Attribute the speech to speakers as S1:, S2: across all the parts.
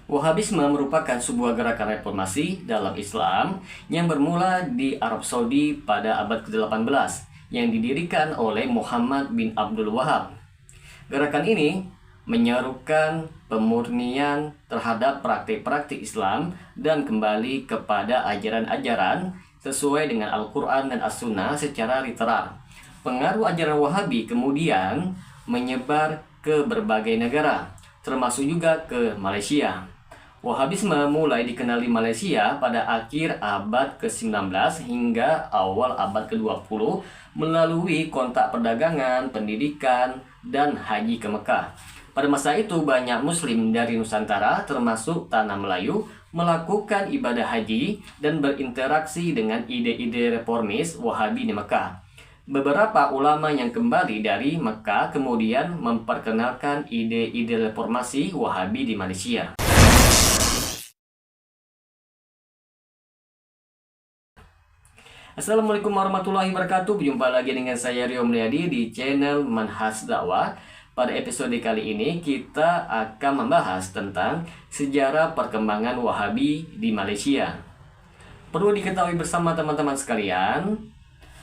S1: Wahabisme merupakan sebuah gerakan reformasi dalam Islam yang bermula di Arab Saudi pada abad ke-18 yang didirikan oleh Muhammad bin Abdul Wahab. Gerakan ini menyerukan pemurnian terhadap praktik-praktik Islam dan kembali kepada ajaran-ajaran sesuai dengan Al-Quran dan As-Sunnah secara literal. Pengaruh ajaran Wahabi kemudian menyebar ke berbagai negara, termasuk juga ke Malaysia. Wahabisme mulai dikenali Malaysia pada akhir abad ke-19 hingga awal abad ke-20 melalui kontak perdagangan, pendidikan, dan haji ke Mekah. Pada masa itu banyak muslim dari Nusantara termasuk tanah Melayu melakukan ibadah haji dan berinteraksi dengan ide-ide reformis Wahabi di Mekah. Beberapa ulama yang kembali dari Mekah kemudian memperkenalkan ide-ide reformasi Wahabi di Malaysia. Assalamualaikum warahmatullahi wabarakatuh. Berjumpa lagi dengan saya Rio Mulyadi di channel Manhaj Dakwah. Pada episode kali ini kita akan membahas tentang sejarah perkembangan Wahabi di Malaysia. Perlu diketahui bersama teman-teman sekalian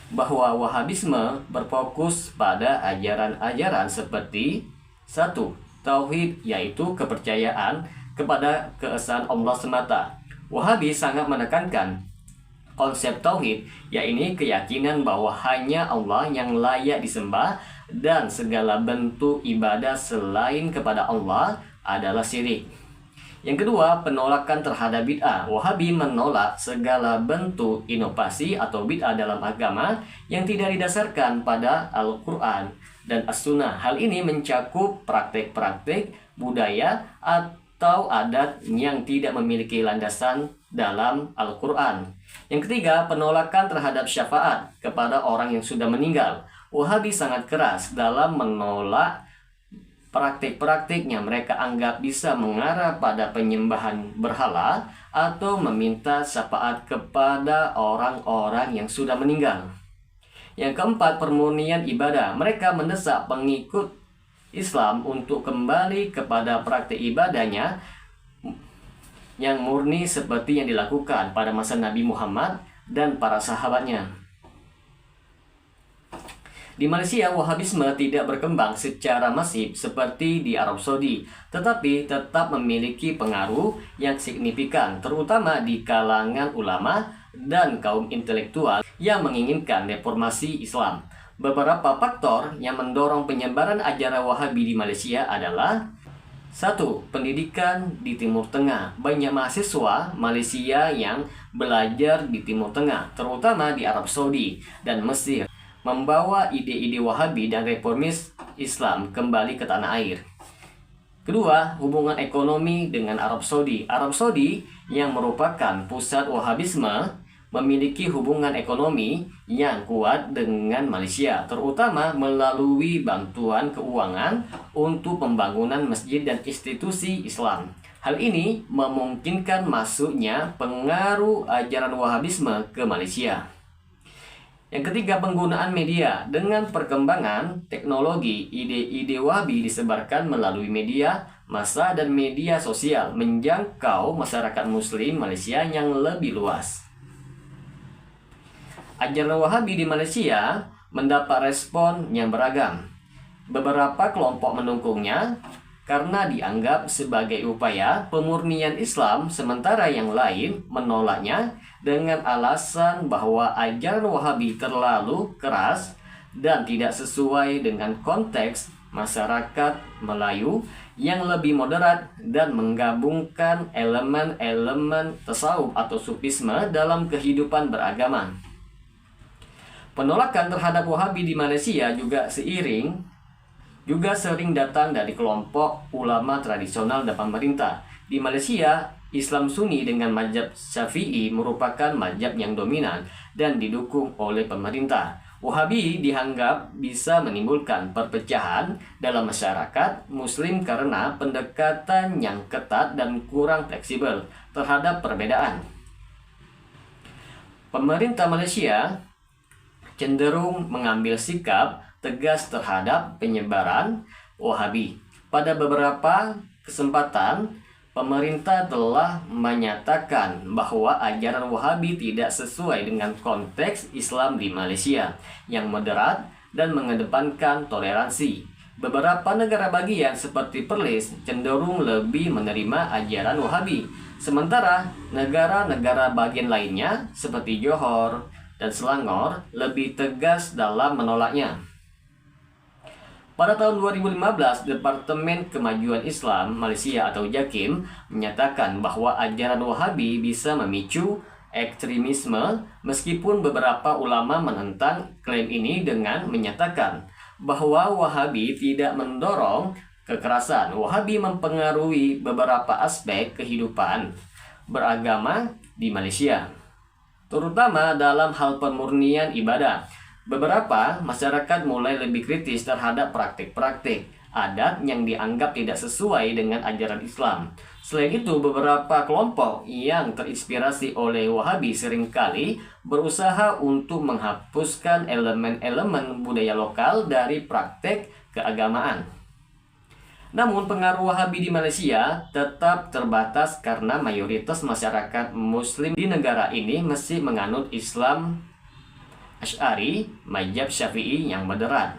S1: bahwa Wahabisme berfokus pada ajaran-ajaran seperti 1. Tauhid, yaitu kepercayaan kepada keesaan Allah semata. Wahabi sangat menekankan konsep tauhid, yaitu keyakinan bahwa hanya Allah yang layak disembah dan segala bentuk ibadah selain kepada Allah adalah syirik. Yang kedua, penolakan terhadap bid'ah. Wahabi menolak segala bentuk inovasi atau bid'ah dalam agama yang tidak didasarkan pada Al-Quran dan As-Sunnah. Hal ini mencakup praktik-praktik budaya atau adat yang tidak memiliki landasan dalam Al-Quran. Yang ketiga, penolakan terhadap syafaat kepada orang yang sudah meninggal. Wahabi sangat keras dalam menolak praktik-praktik yang mereka anggap bisa mengarah pada penyembahan berhala atau meminta syafaat kepada orang-orang yang sudah meninggal. Yang keempat, permurnian ibadah. Mereka mendesak pengikut Islam untuk kembali kepada praktik ibadahnya yang murni seperti yang dilakukan pada masa Nabi Muhammad dan para sahabatnya. Di Malaysia, Wahabisme tidak berkembang secara masif seperti di Arab Saudi, tetapi tetap memiliki pengaruh yang signifikan, terutama di kalangan ulama dan kaum intelektual yang menginginkan reformasi Islam. Beberapa faktor yang mendorong penyebaran ajaran Wahabi di Malaysia adalah 1. Pendidikan di Timur Tengah. Banyak mahasiswa Malaysia yang belajar di Timur Tengah, terutama di Arab Saudi dan Mesir, membawa ide-ide Wahabi dan reformis Islam kembali ke tanah air. Kedua, hubungan ekonomi dengan Arab Saudi. Arab Saudi yang merupakan pusat Wahabisme memiliki hubungan ekonomi yang kuat dengan Malaysia, terutama melalui bantuan keuangan untuk pembangunan masjid dan institusi Islam. Hal ini memungkinkan masuknya pengaruh ajaran Wahabisme ke Malaysia. Yang ketiga, penggunaan media. Dengan perkembangan teknologi, ide-ide Wahabi disebarkan melalui media massa dan media sosial, menjangkau masyarakat Muslim Malaysia yang lebih luas. Ajaran Wahabi di Malaysia mendapat respon yang beragam. Beberapa kelompok mendukungnya karena dianggap sebagai upaya pemurnian Islam, sementara yang lain menolaknya dengan alasan bahwa ajaran Wahabi terlalu keras dan tidak sesuai dengan konteks masyarakat Melayu yang lebih moderat dan menggabungkan elemen-elemen tasawuf atau sufisme dalam kehidupan beragama. Penolakan terhadap Wahabi di Malaysia juga sering datang dari kelompok ulama tradisional dan pemerintah. Di Malaysia, Islam Sunni dengan mazhab Syafi'i merupakan mazhab yang dominan dan didukung oleh pemerintah. Wahabi dianggap bisa menimbulkan perpecahan dalam masyarakat Muslim karena pendekatan yang ketat dan kurang fleksibel terhadap perbedaan. Pemerintah Malaysia cenderung mengambil sikap tegas terhadap penyebaran Wahabi. Pada beberapa kesempatan, pemerintah telah menyatakan bahwa ajaran Wahabi tidak sesuai dengan konteks Islam di Malaysia yang moderat dan mengedepankan toleransi. Beberapa negara bagian seperti Perlis cenderung lebih menerima ajaran Wahabi, sementara negara-negara bagian lainnya seperti Johor dan Selangor lebih tegas dalam menolaknya. Pada tahun 2015, Departemen Kemajuan Islam Malaysia atau JAKIM menyatakan bahwa ajaran Wahabi bisa memicu ekstremisme, meskipun beberapa ulama menentang klaim ini dengan menyatakan bahwa Wahabi tidak mendorong kekerasan. Wahabi mempengaruhi beberapa aspek kehidupan beragama di Malaysia, terutama dalam hal pemurnian ibadah. Beberapa masyarakat mulai lebih kritis terhadap praktik-praktik adat yang dianggap tidak sesuai dengan ajaran Islam. Selain itu, beberapa kelompok yang terinspirasi oleh Wahabi seringkali berusaha untuk menghapuskan elemen-elemen budaya lokal dari praktek keagamaan. Namun, pengaruh Wahabi di Malaysia tetap terbatas karena mayoritas masyarakat Muslim di negara ini masih menganut Islam Asy'ari, mazhab Syafi'i yang moderat.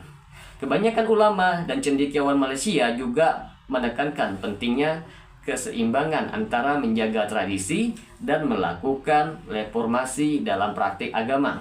S1: Kebanyakan ulama dan cendekiawan Malaysia juga menekankan pentingnya keseimbangan antara menjaga tradisi dan melakukan reformasi dalam praktik agama.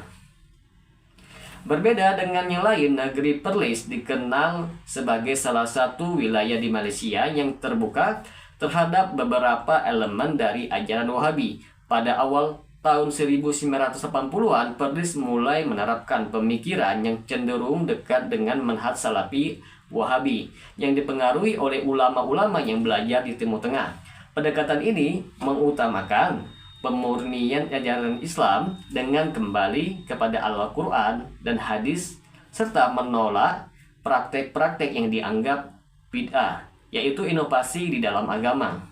S1: Berbeda dengan yang lain, negeri Perlis dikenal sebagai salah satu wilayah di Malaysia yang terbuka terhadap beberapa elemen dari ajaran Wahabi. Pada awal tahun 1980-an, Perlis mulai menerapkan pemikiran yang cenderung dekat dengan manhaj Salafi Wahabi yang dipengaruhi oleh ulama-ulama yang belajar di Timur Tengah. Pendekatan ini mengutamakan pemurnian ajaran Islam dengan kembali kepada Al-Quran dan hadis, serta menolak praktek-praktek yang dianggap bid'ah, yaitu inovasi di dalam agama.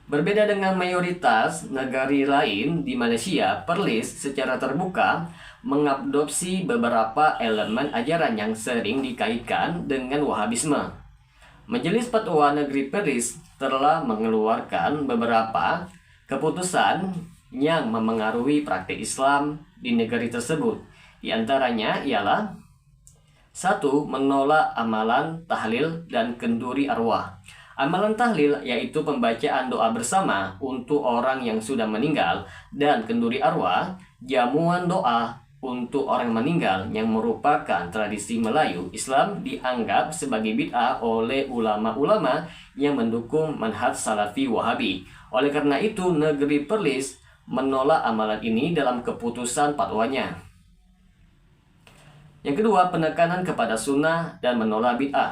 S1: Berbeda dengan mayoritas negara lain di Malaysia, Perlis secara terbuka mengadopsi beberapa elemen ajaran yang sering dikaitkan dengan Wahabisme. Majelis Fatwa Negeri Perlis telah mengeluarkan beberapa keputusan yang memengaruhi praktik Islam di negeri tersebut. Di antaranya ialah 1. Menolak amalan tahlil dan kenduri arwah. Amalan tahlil yaitu pembacaan doa bersama untuk orang yang sudah meninggal, dan kenduri arwah, jamuan doa untuk orang meninggal yang merupakan tradisi Melayu Islam, dianggap sebagai bid'ah oleh ulama-ulama yang mendukung manhaj Salafi Wahabi. Oleh karena itu, negeri Perlis menolak amalan ini dalam keputusan fatwanya. Yang kedua, penekanan kepada sunnah dan menolak bid'ah.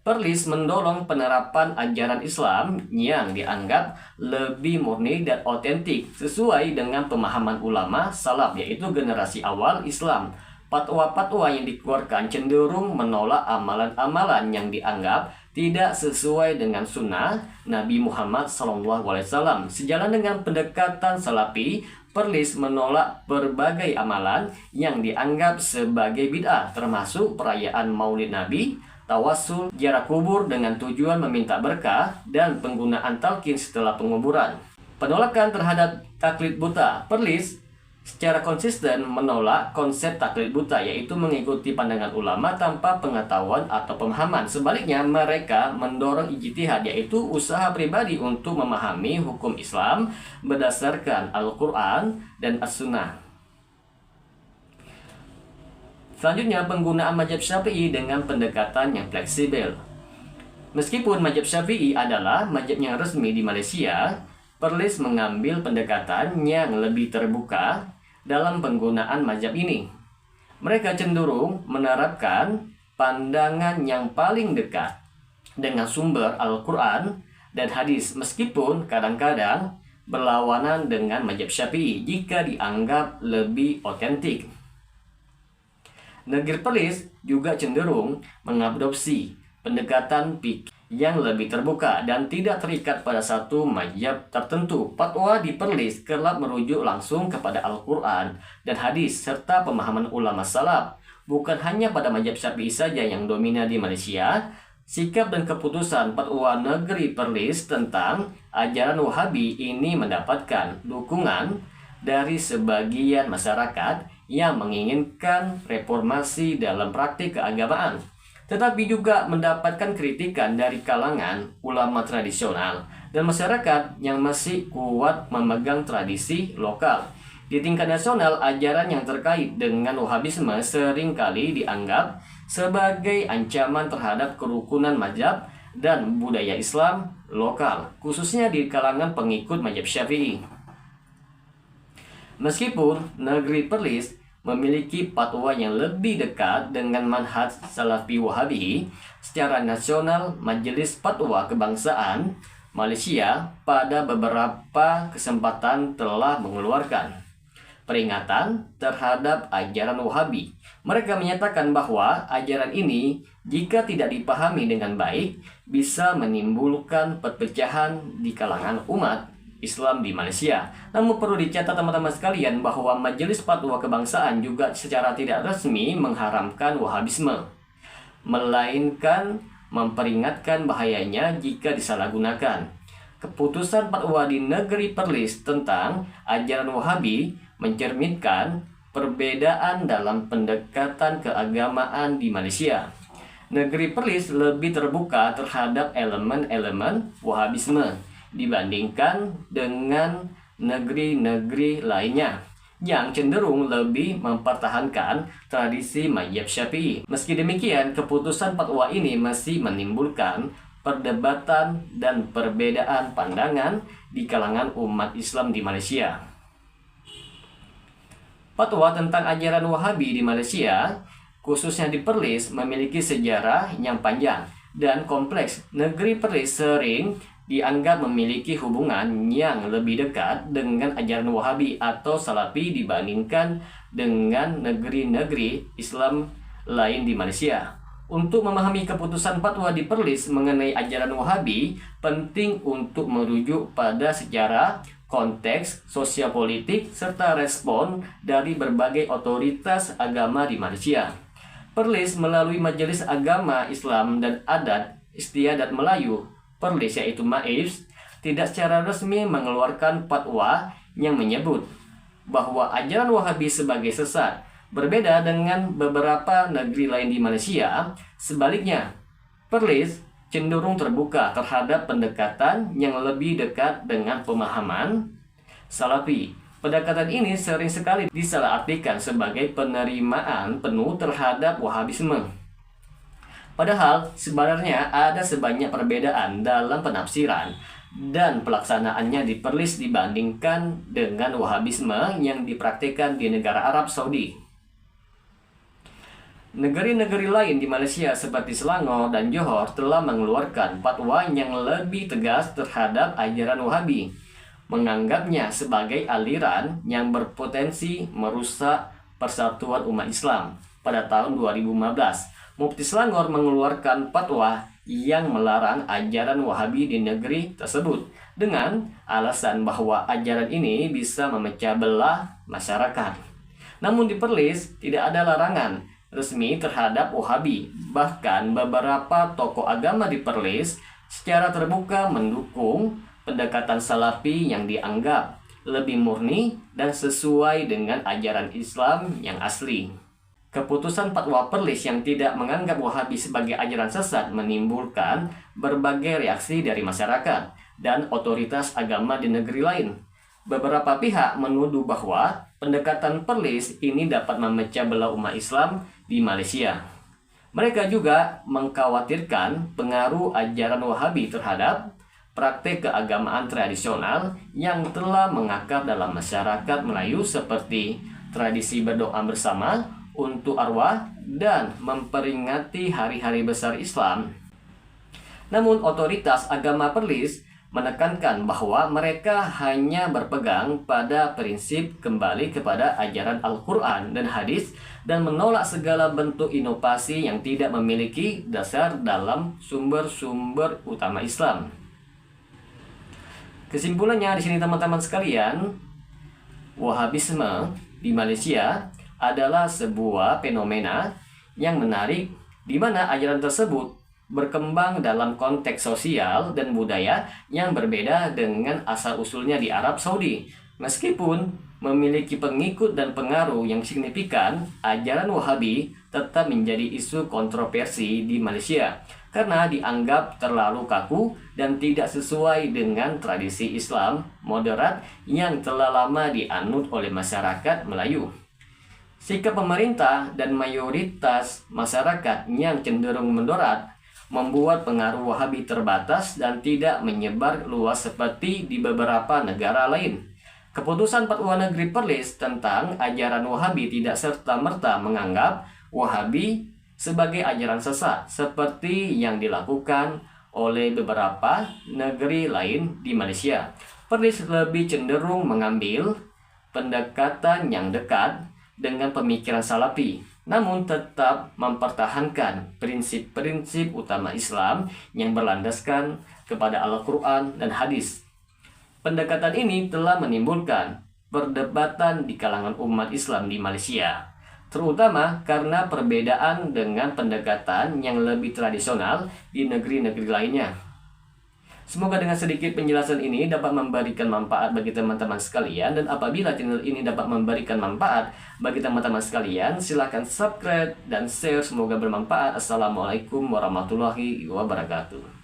S1: Perlis mendorong penerapan ajaran Islam yang dianggap lebih murni dan otentik sesuai dengan pemahaman ulama salaf, yaitu generasi awal Islam. Fatwa-fatwa yang dikeluarkan cenderung menolak amalan-amalan yang dianggap tidak sesuai dengan sunnah Nabi Muhammad SAW. Sejalan dengan pendekatan Salafi, Perlis menolak berbagai amalan yang dianggap sebagai bid'ah, termasuk perayaan Maulid Nabi, tawassul, ziarah kubur dengan tujuan meminta berkah, dan penggunaan talqin setelah penguburan. Penolakan terhadap taklid buta. Perlis secara konsisten menolak konsep taklid buta, yaitu mengikuti pandangan ulama tanpa pengetahuan atau pemahaman. Sebaliknya, mereka mendorong ijtihad, yaitu usaha pribadi untuk memahami hukum Islam berdasarkan Al-Quran dan As-Sunnah. Selanjutnya, penggunaan mazhab Syafi'i dengan pendekatan yang fleksibel. Meskipun mazhab Syafi'i adalah mazhab yang resmi di Malaysia, Perlis mengambil pendekatan yang lebih terbuka dalam penggunaan mazhab ini. Mereka cenderung menerapkan pandangan yang paling dekat dengan sumber Al-Quran dan hadis, meskipun kadang-kadang berlawanan dengan mazhab Syafi'i jika dianggap lebih otentik. Negeri Perlis juga cenderung mengadopsi pendekatan fikih yang lebih terbuka dan tidak terikat pada satu mazhab tertentu. Fatwa di Perlis kerap merujuk langsung kepada Al-Quran dan hadis serta pemahaman ulama salaf. Bukan hanya pada mazhab Syafi'i saja yang dominan di Malaysia, sikap dan keputusan Fatwa Negeri Perlis tentang ajaran Wahabi ini mendapatkan dukungan dari sebagian masyarakat yang menginginkan reformasi dalam praktik keagamaan, tetapi juga mendapatkan kritikan dari kalangan ulama tradisional dan masyarakat yang masih kuat memegang tradisi lokal. Di tingkat nasional, ajaran yang terkait dengan Wahabisme seringkali dianggap sebagai ancaman terhadap kerukunan mazhab dan budaya Islam lokal, khususnya di kalangan pengikut mazhab Syafi'i. Meskipun Negeri Perlis memiliki fatwa yang lebih dekat dengan manhaj Salafi Wahabi, secara nasional Majelis Fatwa Kebangsaan Malaysia pada beberapa kesempatan telah mengeluarkan peringatan terhadap ajaran Wahabi. Mereka menyatakan bahwa ajaran ini jika tidak dipahami dengan baik bisa menimbulkan perpecahan di kalangan umat Islam di Malaysia. Namun perlu dicatat teman-teman sekalian bahwa Majelis Fatwa Kebangsaan juga secara tidak resmi mengharamkan Wahabisme, melainkan memperingatkan bahayanya jika disalahgunakan. Keputusan fatwa di Negeri Perlis tentang ajaran Wahabi mencerminkan perbedaan dalam pendekatan keagamaan di Malaysia. Negeri Perlis lebih terbuka terhadap elemen-elemen Wahabisme dibandingkan dengan negeri-negeri lainnya yang cenderung lebih mempertahankan tradisi mazhab Syafi'i. Meski demikian, keputusan fatwa ini masih menimbulkan perdebatan dan perbedaan pandangan di kalangan umat Islam di Malaysia. Fatwa tentang ajaran Wahabi di Malaysia, khususnya di Perlis, memiliki sejarah yang panjang dan kompleks. Negeri Perlis sering dianggap memiliki hubungan yang lebih dekat dengan ajaran Wahabi atau Salafi dibandingkan dengan negeri-negeri Islam lain di Malaysia. Untuk memahami keputusan fatwa di Perlis mengenai ajaran Wahabi, penting untuk merujuk pada sejarah, konteks sosial politik, serta respon dari berbagai otoritas agama di Malaysia. Perlis melalui Majelis Agama Islam dan Adat Istiadat Melayu Perlis, yaitu MAIPS, tidak secara resmi mengeluarkan fatwa yang menyebut bahwa ajaran Wahabi sebagai sesat. Berbeda dengan beberapa negeri lain di Malaysia, sebaliknya, Perlis cenderung terbuka terhadap pendekatan yang lebih dekat dengan pemahaman Salafi. Pendekatan ini sering sekali disalahartikan sebagai penerimaan penuh terhadap Wahabisme. Padahal sebenarnya ada sebanyak perbedaan dalam penafsiran dan pelaksanaannya di Perlis dibandingkan dengan Wahabisme yang dipraktikkan di negara Arab Saudi. Negeri-negeri lain di Malaysia seperti Selangor dan Johor telah mengeluarkan fatwa yang lebih tegas terhadap ajaran Wahabi, menganggapnya sebagai aliran yang berpotensi merusak persatuan umat Islam. Pada tahun 2015, Mufti Selangor mengeluarkan fatwa yang melarang ajaran Wahabi di negeri tersebut dengan alasan bahwa ajaran ini bisa memecah belah masyarakat. Namun di Perlis tidak ada larangan resmi terhadap Wahabi. Bahkan beberapa tokoh agama di Perlis secara terbuka mendukung pendekatan Salafi yang dianggap lebih murni dan sesuai dengan ajaran Islam yang asli. Keputusan fatwa Perlis yang tidak menganggap Wahabi sebagai ajaran sesat menimbulkan berbagai reaksi dari masyarakat dan otoritas agama di negeri lain. Beberapa pihak menuduh bahwa pendekatan Perlis ini dapat memecah belah umat Islam di Malaysia. Mereka juga mengkhawatirkan pengaruh ajaran Wahabi terhadap praktik keagamaan tradisional yang telah mengakar dalam masyarakat Melayu seperti tradisi berdoa bersama untuk arwah dan memperingati hari-hari besar Islam. Namun otoritas agama Perlis menekankan bahwa mereka hanya berpegang pada prinsip kembali kepada ajaran Al-Quran dan hadis dan menolak segala bentuk inovasi yang tidak memiliki dasar dalam sumber-sumber utama Islam. Kesimpulannya di sini teman-teman sekalian, Wahabisme di Malaysia adalah sebuah fenomena yang menarik di mana ajaran tersebut berkembang dalam konteks sosial dan budaya yang berbeda dengan asal-usulnya di Arab Saudi. Meskipun memiliki pengikut dan pengaruh yang signifikan, ajaran Wahabi tetap menjadi isu kontroversi di Malaysia karena dianggap terlalu kaku dan tidak sesuai dengan tradisi Islam moderat yang telah lama dianut oleh masyarakat Melayu. Sikap pemerintah dan mayoritas masyarakat yang cenderung moderat membuat pengaruh Wahabi terbatas dan tidak menyebar luas seperti di beberapa negara lain. Keputusan Fatwa Negeri Perlis tentang ajaran Wahabi tidak serta-merta menganggap Wahabi sebagai ajaran sesat seperti yang dilakukan oleh beberapa negeri lain di Malaysia. Perlis lebih cenderung mengambil pendekatan yang dekat dengan pemikiran Salafi, namun tetap mempertahankan prinsip-prinsip utama Islam yang berlandaskan kepada Al-Quran dan hadis. Pendekatan ini telah menimbulkan perdebatan di kalangan umat Islam di Malaysia, terutama karena perbedaan dengan pendekatan yang lebih tradisional di negeri-negeri lainnya. Semoga dengan sedikit penjelasan ini dapat memberikan manfaat bagi teman-teman sekalian, dan apabila channel ini dapat memberikan manfaat bagi teman-teman sekalian, silahkan subscribe dan share. Semoga bermanfaat. Assalamualaikum warahmatullahi wabarakatuh.